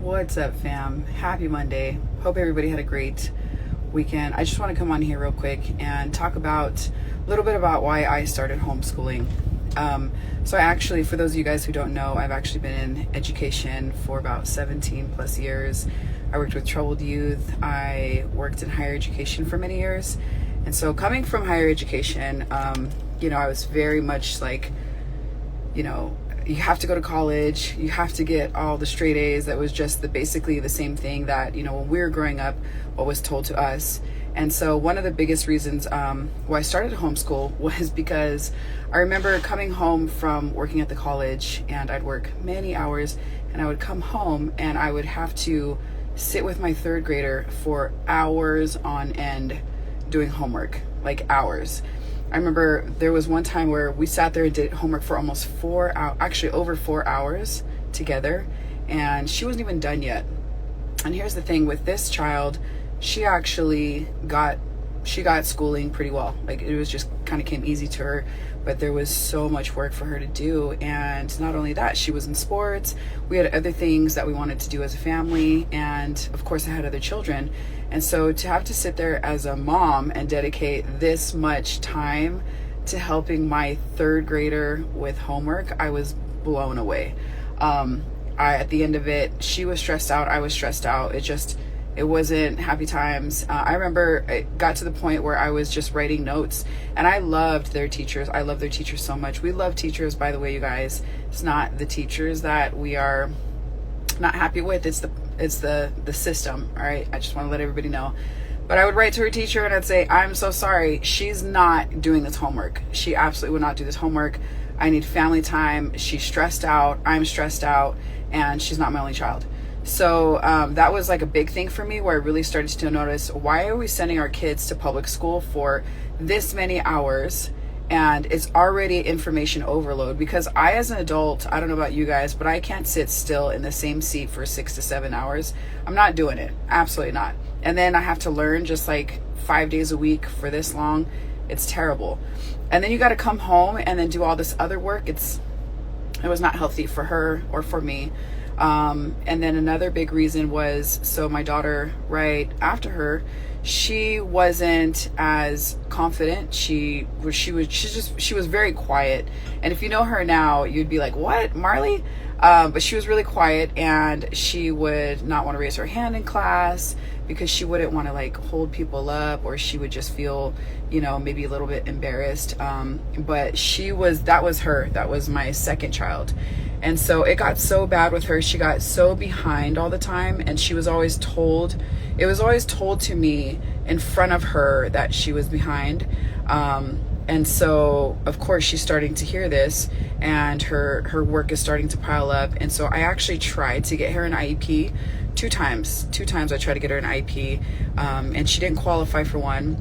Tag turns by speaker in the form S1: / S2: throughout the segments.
S1: What's up, fam? Happy Monday. Hope everybody had a great weekend. I just want to come on here real quick and talk about a little bit about why I started homeschooling. So I actually, for those of you guys who don't know, I've actually been in education for about 17 plus years. I worked with troubled youth. I worked in higher education for many years. And so coming from higher education, I was very much like, you have to go to college, you have to get all the straight A's. That was just basically the same thing that, when we were growing up, what was told to us. And so one of the biggest reasons why I started homeschool was because I remember coming home from working at the college, and I'd work many hours, and I would come home and I would have to sit with my third grader for hours on end doing homework, like hours. I remember there was one time where we sat there and did homework for almost 4 hours, actually over 4 hours together, and she wasn't even done yet. And here's the thing with this child, she actually got schooling pretty well. Like, it was just kind of came easy to her, but there was so much work for her to do. And not only that, she was in sports. We had other things that we wanted to do as a family. And of course I had other children. And so to have to sit there as a mom and dedicate this much time to helping my third grader with homework, I was blown away. At the end of it, she was stressed out. I was stressed out. It wasn't happy times. I remember it got to the point where I was just writing notes, and I loved their teachers. I love their teachers so much. We love teachers, by the way, you guys. It's not the teachers that we are not happy with. It's the system. All right. I just want to let everybody know. But I would write to her teacher and I'd say, I'm so sorry. She's not doing this homework. She absolutely would not do this homework. I need family time. She's stressed out. I'm stressed out, and she's not my only child. So that was like a big thing for me, where I really started to notice, why are we sending our kids to public school for this many hours? And it's already information overload, because I, as an adult, I don't know about you guys, but I can't sit still in the same seat for 6 to 7 hours. I'm not doing it. Absolutely not. And then I have to learn just like 5 days a week for this long. It's terrible. And then you got to come home and then do all this other work. It was not healthy for her or for me. And then another big reason was, so my daughter, right after her, she wasn't as confident. She was very quiet. And if you know her now, you'd be like, what, Marley? But she was really quiet, and she would not want to raise her hand in class because she wouldn't want to like hold people up, or she would just feel, maybe a little bit embarrassed. But that was my second child. And so it got so bad with her. She got so behind all the time, and it was always told to me in front of her that she was behind. And so of course she's starting to hear this, and her work is starting to pile up. And so I actually tried to get her an IEP two times. I tried to get her an IEP, and she didn't qualify for one.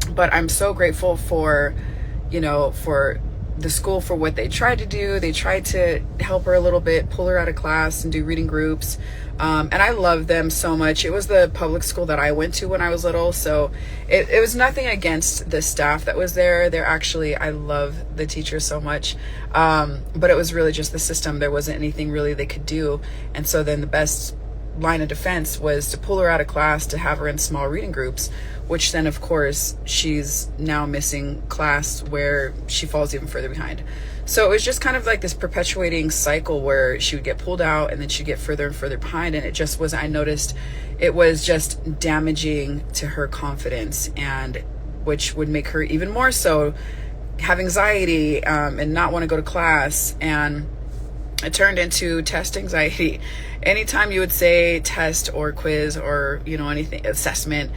S1: But I'm so grateful for the school for what they tried to do. They tried to help her a little bit, pull her out of class and do reading groups. And I love them so much. It was the public school that I went to when I was little. So it was nothing against the staff that was there. I love the teachers so much. But it was really just the system. There wasn't anything really they could do. And so then the best line of defense was to pull her out of class, to have her in small reading groups, which then of course she's now missing class, where she falls even further behind. So it was just kind of like this perpetuating cycle where she would get pulled out and then she'd get further and further behind. And I noticed it was just damaging to her confidence, and which would make her even more so have anxiety and not want to go to class. And it turned into test anxiety. Anytime you would say test or quiz or, anything, assessment,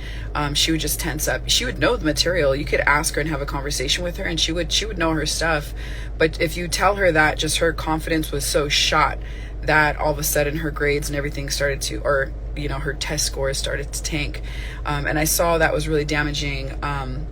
S1: she would just tense up. She would know the material. You could ask her and have a conversation with her, and she would know her stuff. But if you tell her that, just her confidence was so shot that all of a sudden her grades and everything started to, or, her test scores started to tank. And I saw that was really damaging. And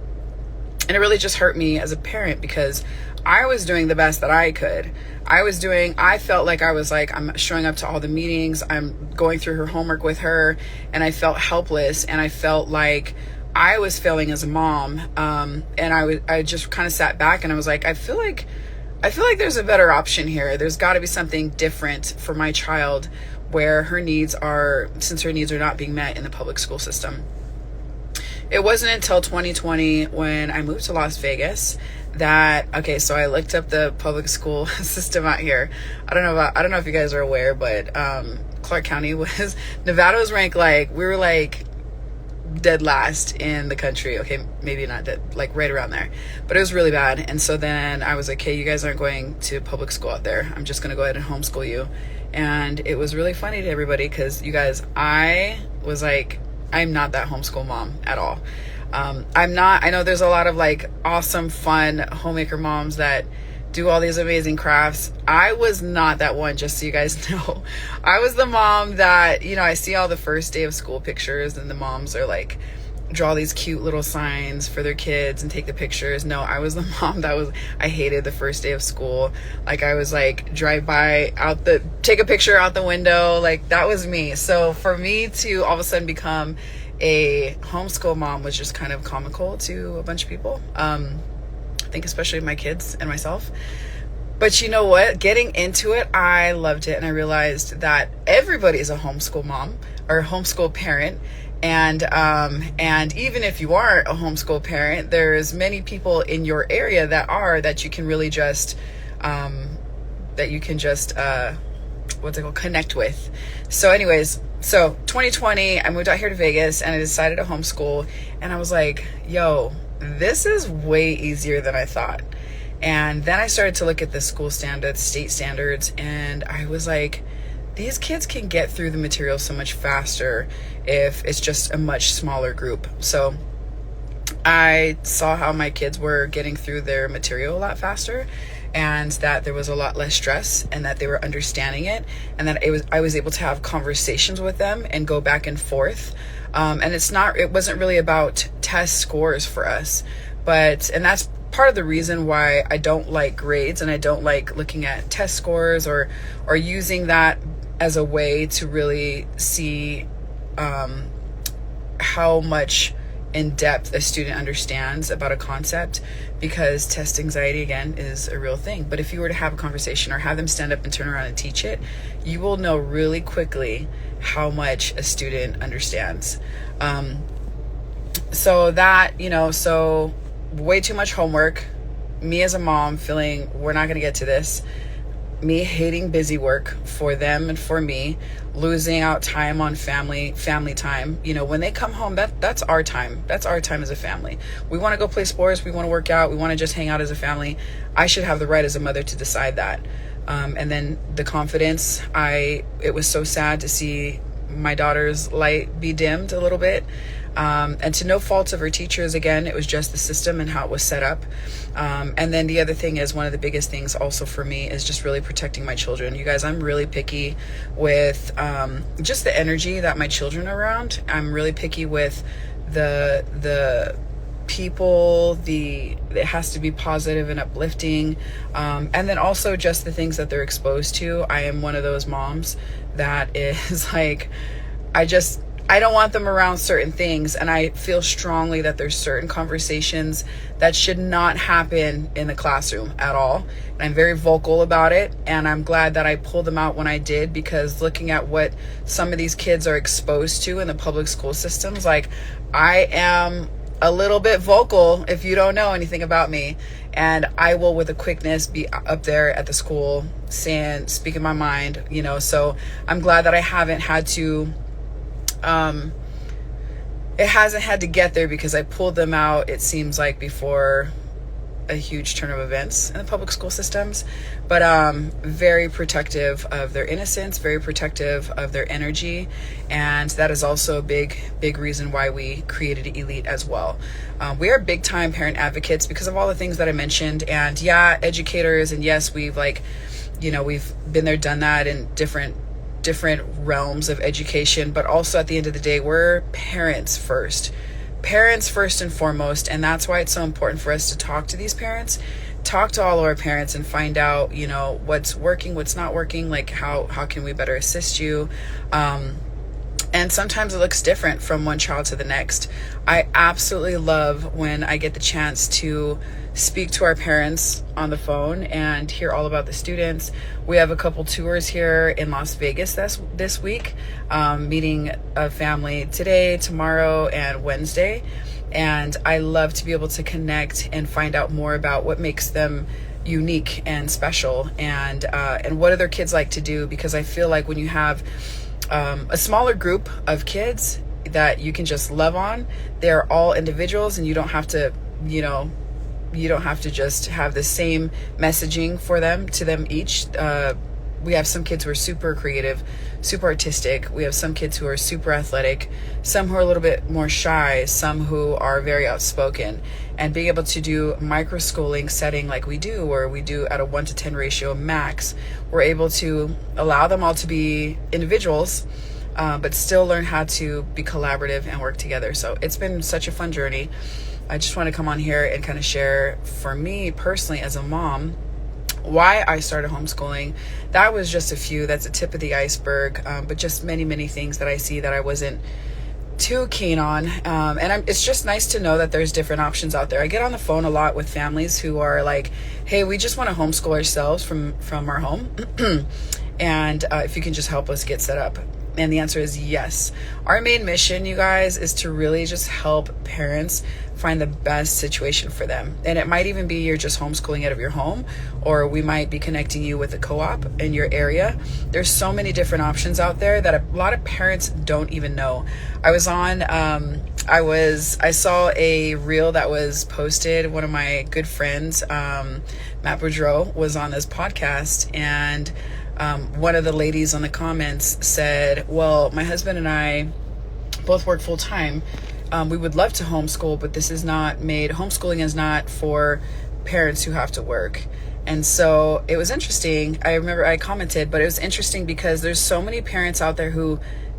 S1: it really just hurt me as a parent, because I was doing the best that I could. I felt like I'm showing up to all the meetings, I'm going through her homework with her, and I felt helpless, and I felt like I was failing as a mom. And I just kind of sat back and I was like, I feel like there's a better option here. There's got to be something different for my child where since her needs are not being met in the public school system. It wasn't until 2020 when I moved to Las Vegas so I looked up the public school system out here. I don't know if you guys are aware, but Clark County Nevada was ranked we were dead last in the country. Okay, maybe not dead, right around there, but it was really bad. And so then I was like, hey, you guys aren't going to public school out there. I'm just going to go ahead and homeschool you. And it was really funny to everybody because you guys, I was like, I'm not that homeschool mom at all. I'm not. I know there's a lot of awesome, fun homemaker moms that do all these amazing crafts. I was not that one, just so you guys know. I was the mom that, I see all the first day of school pictures and the moms are draw these cute little signs for their kids and take the pictures. No, I was the mom I hated the first day of school. I was drive by take a picture out the window. That was me. So for me to all of a sudden become a homeschool mom was just kind of comical to a bunch of people. I think especially my kids and myself. But you know what? Getting into it, I loved it. And I realized that everybody's a homeschool mom or a homeschool parent. And even if you aren't a homeschool parent, there's many people in your area that you can really just, connect with. So anyways, so 2020, I moved out here to Vegas and I decided to homeschool. And I was like, yo, this is way easier than I thought. And then I started to look at the school standards, state standards, and I was like, these kids can get through the material so much faster if it's just a much smaller group. So I saw how my kids were getting through their material a lot faster, and that there was a lot less stress, and that they were understanding it, and that I was able to have conversations with them and go back and forth. And it wasn't really about test scores for us, and that's part of the reason why I don't like grades and I don't like looking at test scores or using that as a way to really see how much in depth a student understands about a concept, because test anxiety, again, is a real thing. But if you were to have a conversation or have them stand up and turn around and teach it, you will know really quickly how much a student understands. So way too much homework, me as a mom feeling we're not going to get to this, me hating busy work for them and for me, losing out time on family time. When they come home, that's our time. That's our time as a family. We want to go play sports. We want to work out. We want to just hang out as a family. I should have the right as a mother to decide that. And then the confidence, it was so sad to see my daughter's light be dimmed a little bit. And to no fault of her teachers, again, it was just the system and how it was set up. And then the other thing is, one of the biggest things also for me is just really protecting my children. You guys, I'm really picky with just the energy that my children are around. I'm really picky with the people, it has to be positive and uplifting. And then also just the things that they're exposed to. I am one of those moms that is I don't want them around certain things, and I feel strongly that there's certain conversations that should not happen in the classroom at all. And I'm very vocal about it, and I'm glad that I pulled them out when I did, because looking at what some of these kids are exposed to in the public school systems, I am a little bit vocal if you don't know anything about me, and I will with a quickness be up there at the school speaking my mind, so I'm glad that I haven't had to it hasn't had to get there, because I pulled them out, it seems like, before a huge turn of events in the public school systems. But very protective of their innocence, very protective of their energy, and that is also a big reason why we created Elite as well. We are big time parent advocates because of all the things that I mentioned, and educators, and yes, we've we've been there, done that in different realms of education, but also at the end of the day, we're parents first and foremost. And that's why it's so important for us to talk to these parents, talk to all of our parents, and find out, what's working, what's not working, how can we better assist you. And sometimes it looks different from one child to the next. I absolutely love when I get the chance to speak to our parents on the phone and hear all about the students. We have a couple tours here in Las Vegas this week, meeting a family today, tomorrow, and Wednesday. And I love to be able to connect and find out more about what makes them unique and special, and what do their kids like to do, because I feel like when you have a smaller group of kids that you can just love on, they're all individuals, and you don't have to just have the same messaging for them to them each. We have some kids who are super creative, super artistic. We have some kids who are super athletic, some who are a little bit more shy, some who are very outspoken. And being able to do microschooling setting like we do, where we do at a 1-to-10 ratio max, we're able to allow them all to be individuals, but still learn how to be collaborative and work together. So it's been such a fun journey. I just want to come on here and kind of share, for me personally as a mom, why I started homeschooling. That was just a few. That's a tip of the iceberg, but just many, many things that I see that I wasn't too keen on. It's just nice to know that there's different options out there. I get on the phone a lot with families who are like, hey, we just want to homeschool ourselves from our home. And if you can just help us get set up. And the answer is yes. Our main mission, you guys, is to really just help parents find the best situation for them. And it might even be you're just homeschooling out of your home, or we might be connecting you with a co-op in your area. There's so many different options out there that a lot of parents don't even know. I saw a reel that was posted. One of my good friends, Matt Boudreau, was on this podcast, and one of the ladies on the comments said, well, my husband and I both work full time. We would love to homeschool, but homeschooling is not for parents who have to work. And so it was interesting. I remember I commented, but it was interesting because there's so many parents out there who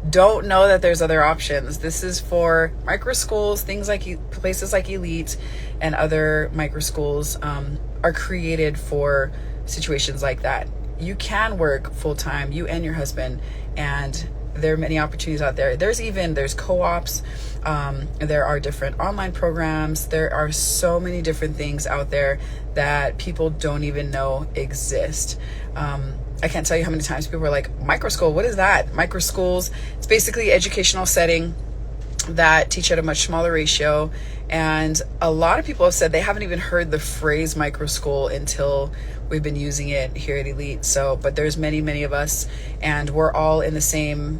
S1: don't know that there's other options. This is for microschools, things like places like Elite and other microschools are created for situations like that. You can work full time, you and your husband, and there are many opportunities out there. There's co-ops, there are different online programs, there are so many different things out there that people don't even know exist. I can't tell you how many times people are like, microschool, what is that? Microschools, it's basically educational setting that teach at a much smaller ratio. And a lot of people have said they haven't even heard the phrase microschool until we've been using it here at Elite. So, but there's many, many of us, and we're all in the same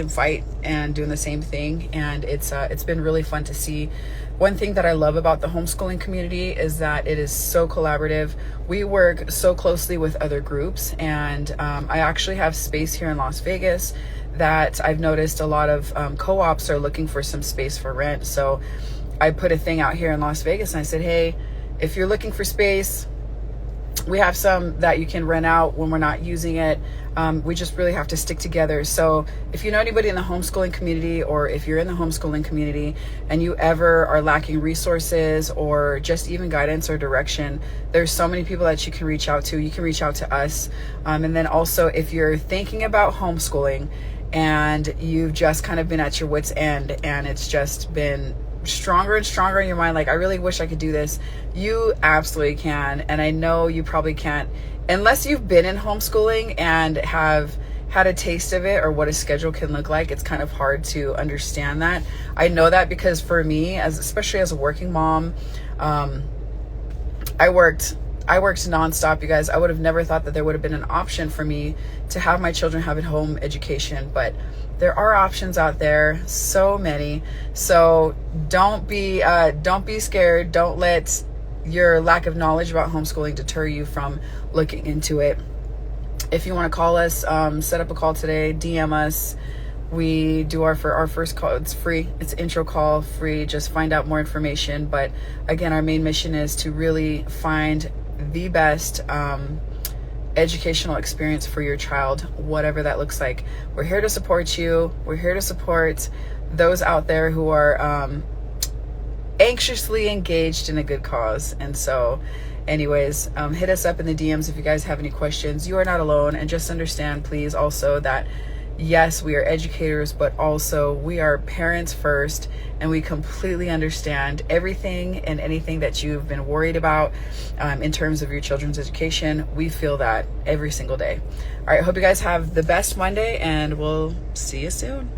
S1: fight and doing the same thing. And it's been really fun to see. One thing that I love about the homeschooling community is that it is so collaborative. We work so closely with other groups, and I actually have space here in Las Vegas that I've noticed a lot of co-ops are looking for some space for rent. So I put a thing out here in Las Vegas and I said, hey, if you're looking for space, we have some that you can rent out when we're not using it. We just really have to stick together. So if you know anybody in the homeschooling community, or if you're in the homeschooling community and you ever are lacking resources or just even guidance or direction, there's so many people that you can reach out to. You can reach out to us. And then also, if you're thinking about homeschooling and you've just kind of been at your wit's end and it's just been stronger and stronger in your mind, like, I really wish I could do this, you absolutely can. And I know you probably can't unless you've been in homeschooling and have had a taste of it or what a schedule can look like. It's kind of hard to understand that. I know that because for me, especially as a working mom, I worked nonstop, you guys. I would have never thought that there would have been an option for me to have my children have a home education, but there are options out there, so many. So don't be scared. Don't let your lack of knowledge about homeschooling deter you from looking into it. If you want to call us, set up a call today, DM us. We do our first call. It's free. It's intro call, free. Just find out more information. But again, our main mission is to really find the best educational experience for your child, whatever that looks like. We're here to support you. We're here to support those out there who are anxiously engaged in a good cause. And so anyways, hit us up in the DMs if you guys have any questions. You are not alone. And just understand, please, also that yes, we are educators, but also we are parents first, and we completely understand everything and anything that you've been worried about in terms of your children's education. We feel that every single day. All right, hope you guys have the best Monday, and we'll see you soon.